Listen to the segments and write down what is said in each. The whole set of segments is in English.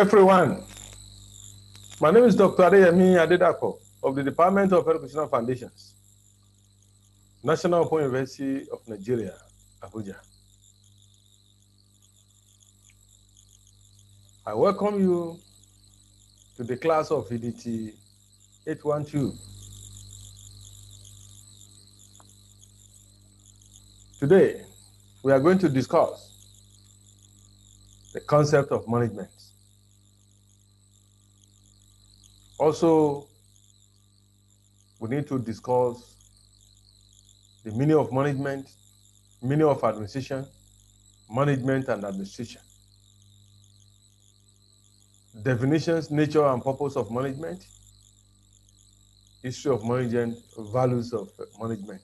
everyone. My name is Dr. Adeyemi Adedapo of the Department of Educational Foundations, National Open University of Nigeria, Abuja. I welcome you to the class of EDT812. Today, we are going to discuss the concept of management. Also, we need to discuss the meaning of management, meaning of administration, management and administration. Definitions, nature and purpose of management, history of management, values of management.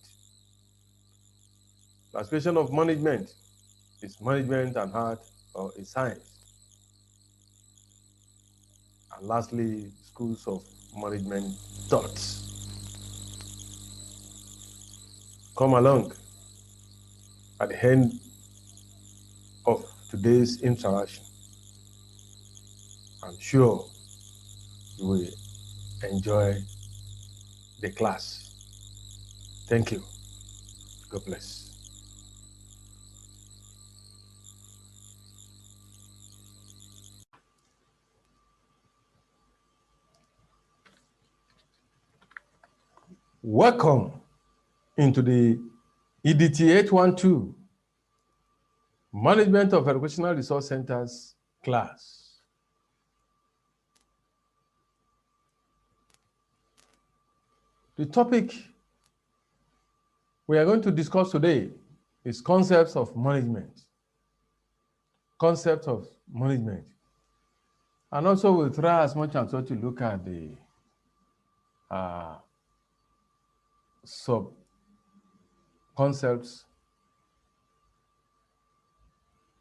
Classification of management is management an art or a science. And lastly, schools of management thoughts. Come along at the end of today's interaction. I'm sure you will enjoy the class. Thank you. God bless. Welcome into the EDT812 Management of Educational Resource Centers class. The topic we are going to discuss today is concepts of management. Concepts of management. And also we'll try as much as possible to look at the sub-concepts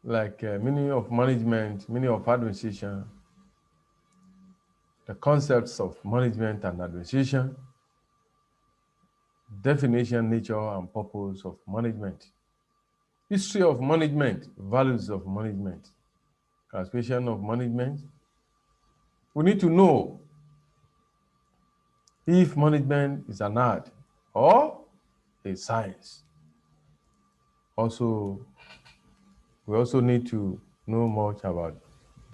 like meaning of management, meaning of administration, the concepts of management and administration, definition, nature, and purpose of management, history of management, values of management, classification of management. We need to know if management is an art or a science. Also, we also need to know much about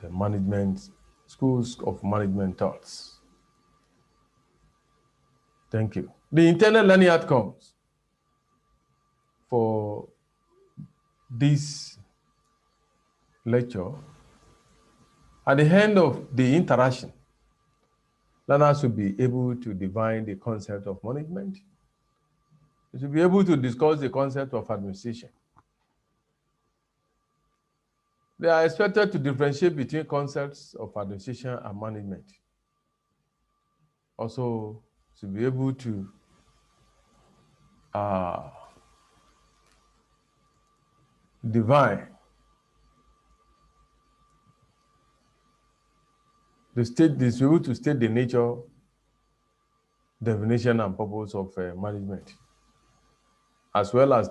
the management, schools of management thoughts. Thank you. The intended learning outcomes for this lecture, at the end of the interaction, learners will be able to define the concept of management. They should be able to discuss the concept of administration. They are expected to differentiate between concepts of administration and management. Also, to be able to define to be able to state the nature, definition, and purpose of management, as well as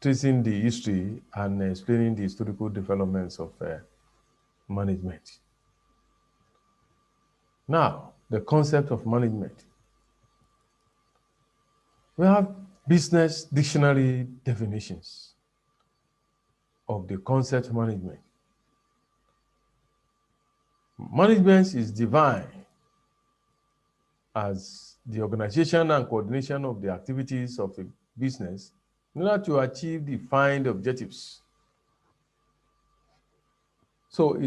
tracing the history and explaining the historical developments of management. Now, the concept of management. We have business dictionary definitions of the concept management. Management is defined as the organization and coordination of the activities of a business in order to achieve defined objectives. So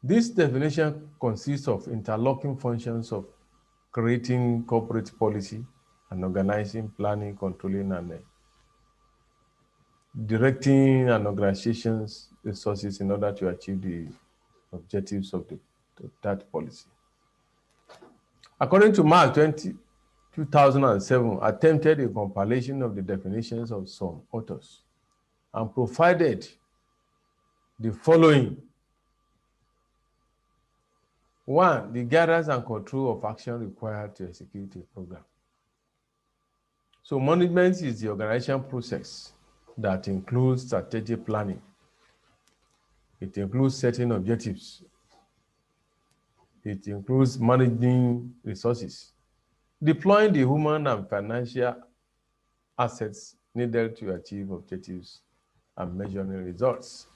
this definition consists of interlocking functions of creating corporate policy and organizing, planning, controlling, and directing an organization's resources in order to achieve the objectives of that policy. According to Mark 2007, attempted a compilation of the definitions of some authors and provided the following. 1, the guidance and control of action required to execute a program. So management is the organization process that includes strategic planning. It includes setting objectives It includes managing resources, deploying the human and financial assets needed to achieve objectives, and measuring results.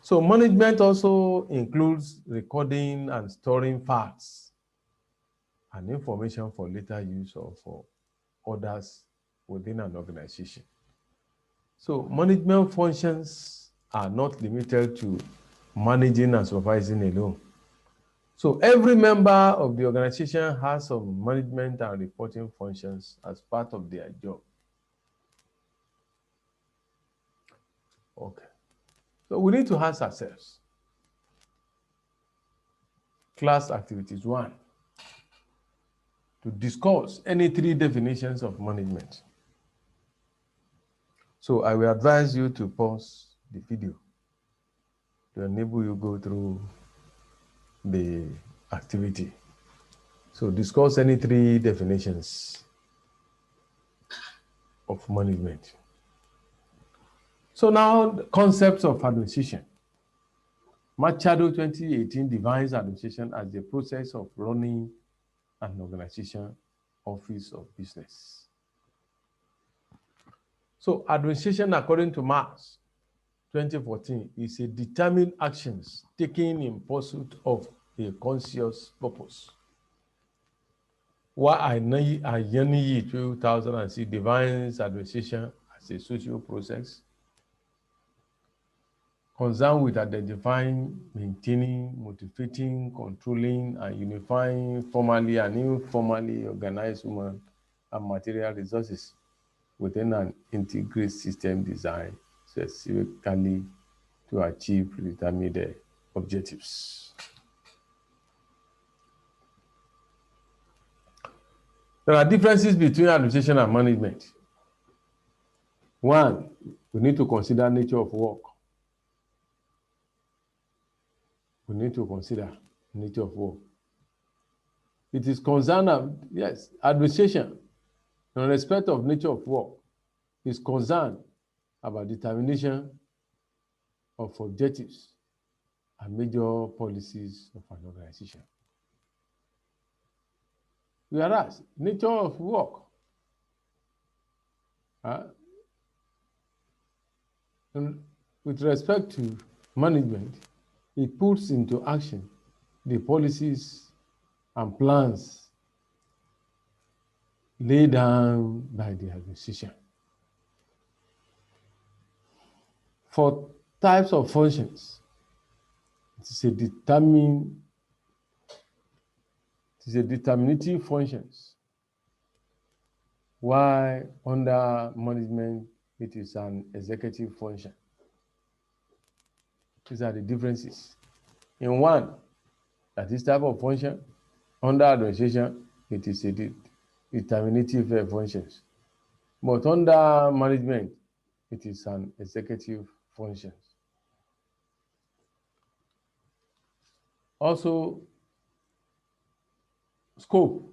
So management also includes recording and storing facts and information for later use or for others within an organization. So management functions are not limited to managing and supervising alone. So every member of the organization has some management and reporting functions as part of their job. Okay. So we need to ask ourselves, class activities 1, to discuss any 3 definitions of management. So I will advise you to pause the video to enable you go through the activity. So discuss any 3 definitions of management. So now the concepts of administration. Machado 2018 defines administration as the process of running an organization, office, or business. So administration, according to Marx 2014, is a determined actions taken in pursuit of a conscious purpose. While Ayaniyi 2006 defines administration as a social process concerned with identifying, maintaining, motivating, controlling, and unifying formally and informally organized human and material resources within an integrated system designed specifically to achieve predetermined objectives. There are differences between administration and management. 1, we need to consider nature of work. We need to consider nature of work. It is concerned, yes, administration, in respect of nature of work, is concerned about determination of objectives and major policies of an organization. Whereas nature of work with respect to management, it puts into action the policies and plans laid down by the administration. For types of functions, it is a determinative functions, while under management, it is an executive function. These are the differences. In 1, that is type of function, under administration, it is a determinative functions. But under management, it is an executive function. Also, scope.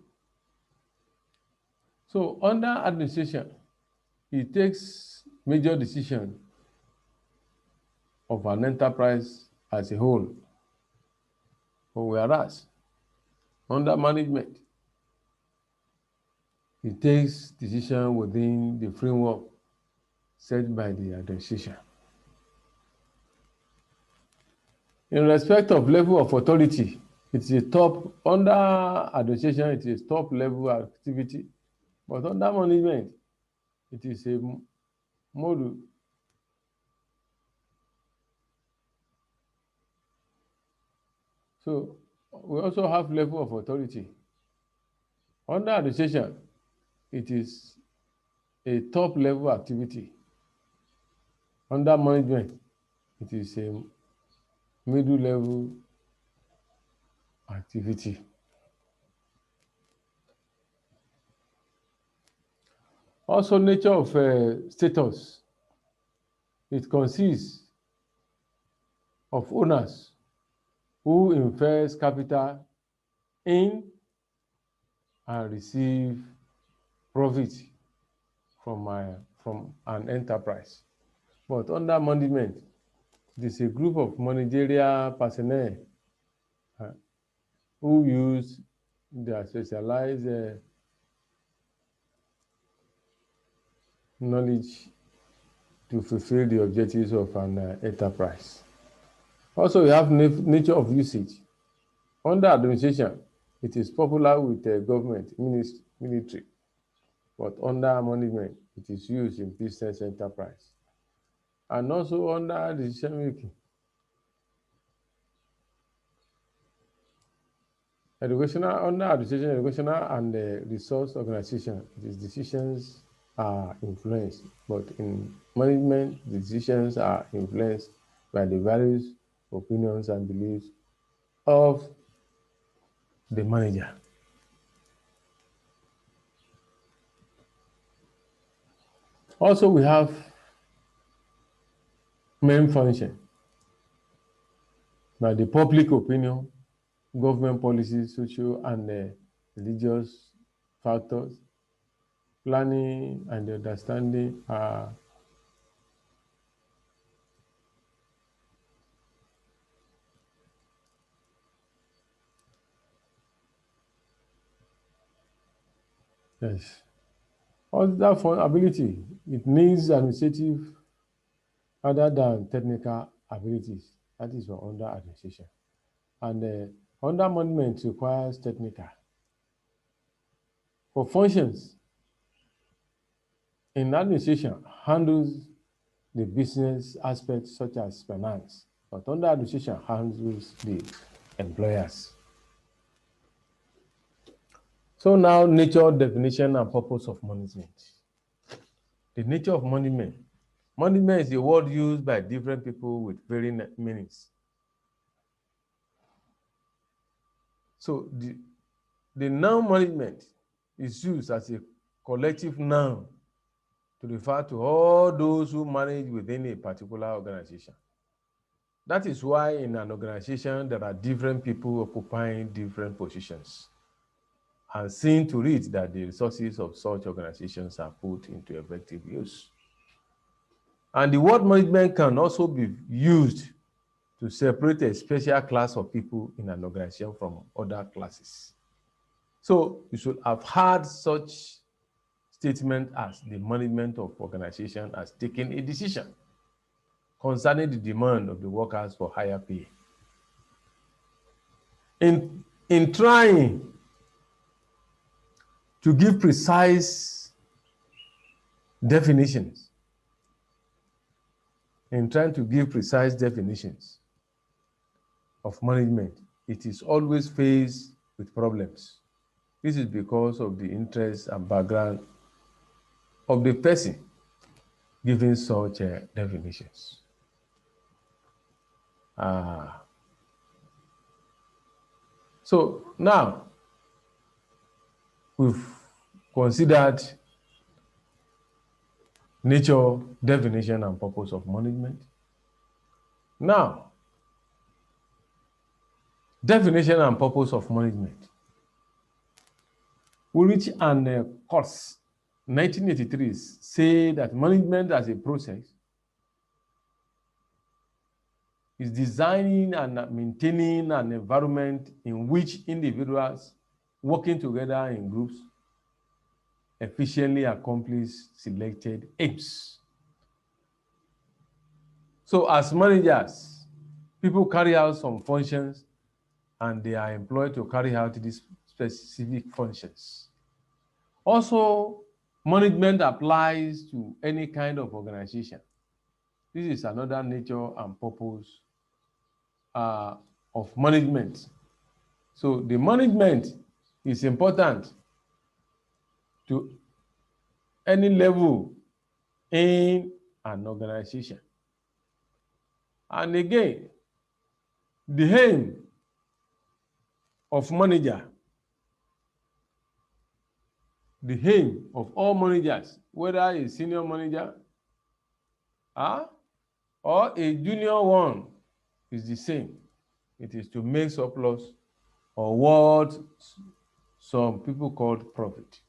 So under administration, it takes major decision of an enterprise as a whole. But whereas under management, it takes decision within the framework set by the administration. In respect of level of authority, it's a top, under administration, it is top level activity, but under management, it is a module. So we also have level of authority. Under administration, it is a top level activity. Under management, it is a middle level activity. Also, nature of status. It consists of owners who invest capital in and receive profit from an enterprise. But under management, it is a group of managerial personnel who use their specialized knowledge to fulfill the objectives of an enterprise. Also, we have nature of usage. Under administration, it is popular with the government, military, but under management, it is used in business enterprise. And also under decision making. Under administration, educational and resource organization, these decisions are influenced, but in management, the decisions are influenced by the values, opinions, and beliefs of the manager. Also, we have main function by the public opinion, government policies, social and religious factors, planning and understanding are yes. Other for ability, it needs administrative other than technical abilities. That is for under administration. And under management requires technical. For functions, in administration handles the business aspects such as finance, but under administration handles the employers. So now nature, definition, and purpose of management. The nature of management. Management is a word used by different people with varying meanings. So the noun management is used as a collective noun to refer to all those who manage within a particular organization. That is why in an organization, there are different people occupying different positions and seeing to it that the resources of such organizations are put into effective use. And the word management can also be used to separate a special class of people in an organization from other classes. So you should have heard such statement as the management of organization has taken a decision concerning the demand of the workers for higher pay. In trying to give precise definitions, of management, it is always faced with problems. This is because of the interest and background of the person giving such definitions. So now we've considered nature, definition, and purpose of management. Now, definition and purpose of management. Woolrich and Course, 1983, say that management as a process is designing and maintaining an environment in which individuals working together in groups efficiently accomplish selected aims. So as managers, people carry out some functions and they are employed to carry out these specific functions. Also, management applies to any kind of organization. This is another nature and purpose of management. So the management is important to any level in an organization. And again, the aim of manager, the aim of all managers, whether a senior manager or a junior one, is the same. It is to make surplus, or what some people call profit.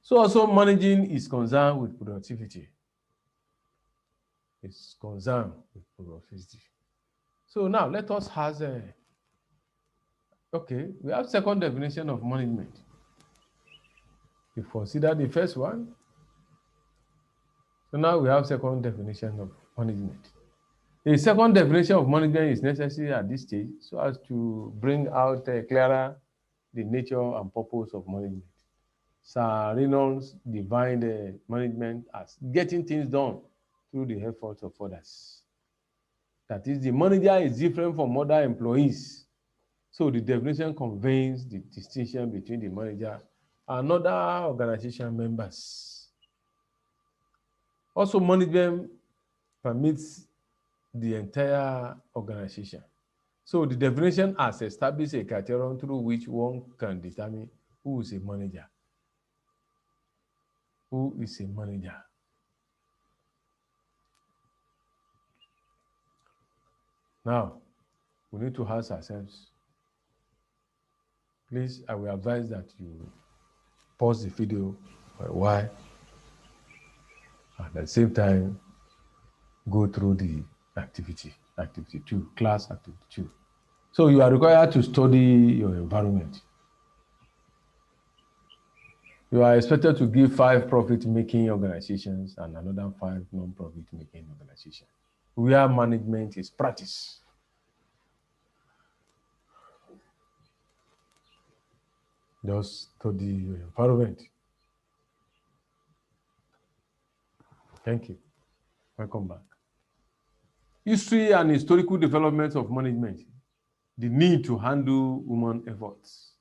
So also managing is concerned with productivity. It's concerned with productivity. So now let us have Okay, we have second definition of management. We consider the first one. So now we have second definition of management. A second definition of management is necessary at this stage so as to bring out clearer the nature and purpose of management. Sir Reynolds defined management as getting things done through the efforts of others. That is, the manager is different from other employees. So the definition conveys the distinction between the manager and other organization members. Also, management permits the entire organization. So the definition has established a criterion through which one can determine who is a manager. Who is a manager? Now, we need to ask ourselves. Please, I will advise that you pause the video for a while and at the same time go through the activity 2, class activity 2. So you are required to study your environment. You are expected to give 5 profit-making organizations and another 5 non-profit-making organizations where management is practiced. Just study your environment. Thank you. Welcome back. History and historical development of management. The need to handle human efforts.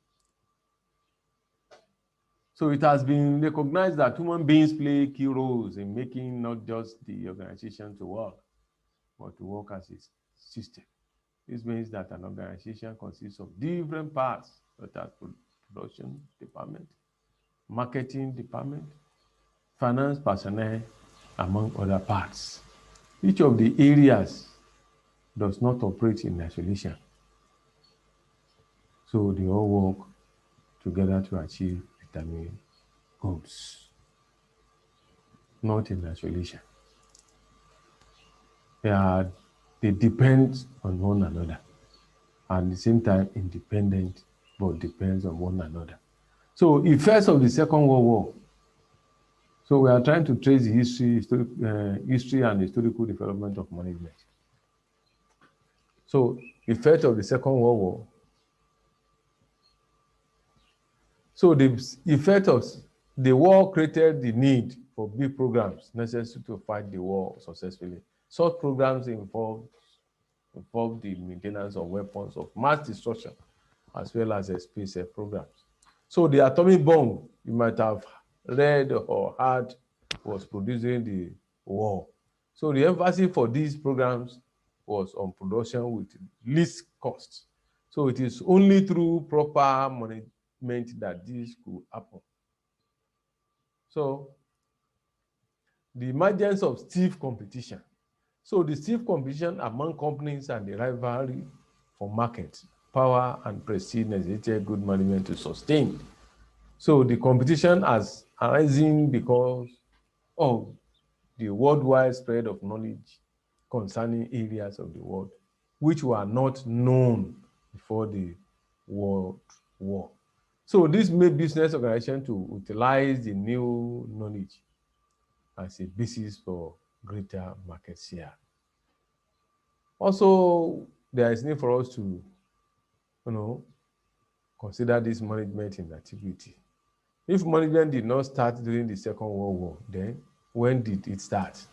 So it has been recognized that human beings play key roles in making not just the organization to work, but to work as a system. This means that an organization consists of different parts, such as production department, marketing department, finance personnel, among other parts. Each of the areas does not operate in isolation. So they all work together to achieve determined goals, not in isolation. They depend on one another, and at the same time independent, but depends on one another. So effects of the Second World War. So we are trying to trace the history and historical development of management. So effect of the Second World War. So the effect of the war created the need for big programs necessary to fight the war successfully. Such programs involve the maintenance of weapons of mass destruction as well as space programs. So the atomic bomb, you might have read or heard, was produced during the war. So the emphasis for these programs was on production with least cost. So it is only through proper management that this could happen. So the emergence of stiff competition. So the stiff competition among companies and the rivalry for market, power, and prestige necessitated good management to sustain. So the competition has arisen because of the worldwide spread of knowledge concerning areas of the world which were not known before the World War. So this made business organizations to utilize the new knowledge as a basis for greater market share. Also, there is need for us to, consider this management in activity. If management did not start during the Second World War, then when did it start?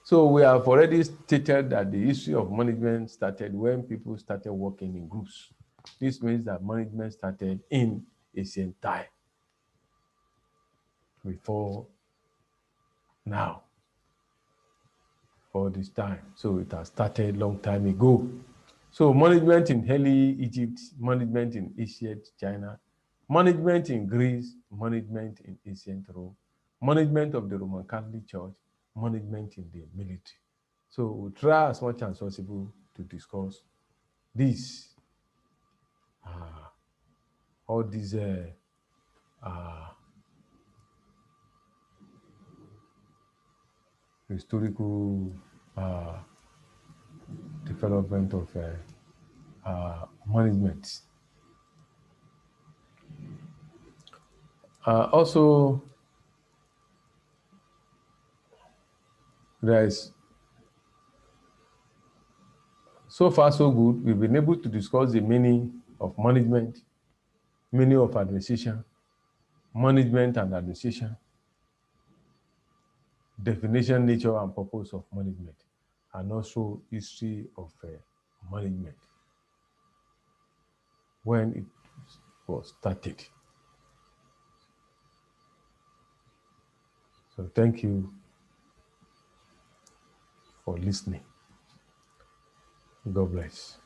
So we have already stated that the history of management started when people started working in groups. This means that management started in ancient time, before now, for this time. So it has started long time ago. So management in early Egypt, management in ancient China, management in Greece, management in ancient Rome, management of the Roman Catholic Church, management in the military. So we'll try as much as possible to discuss this, all these historical development of management. Also, there is so far so good. We've been able to discuss the meaning of management, meaning of administration, management and administration, definition, nature, and purpose of management, and also history of management when it was started. So thank you for listening. God bless.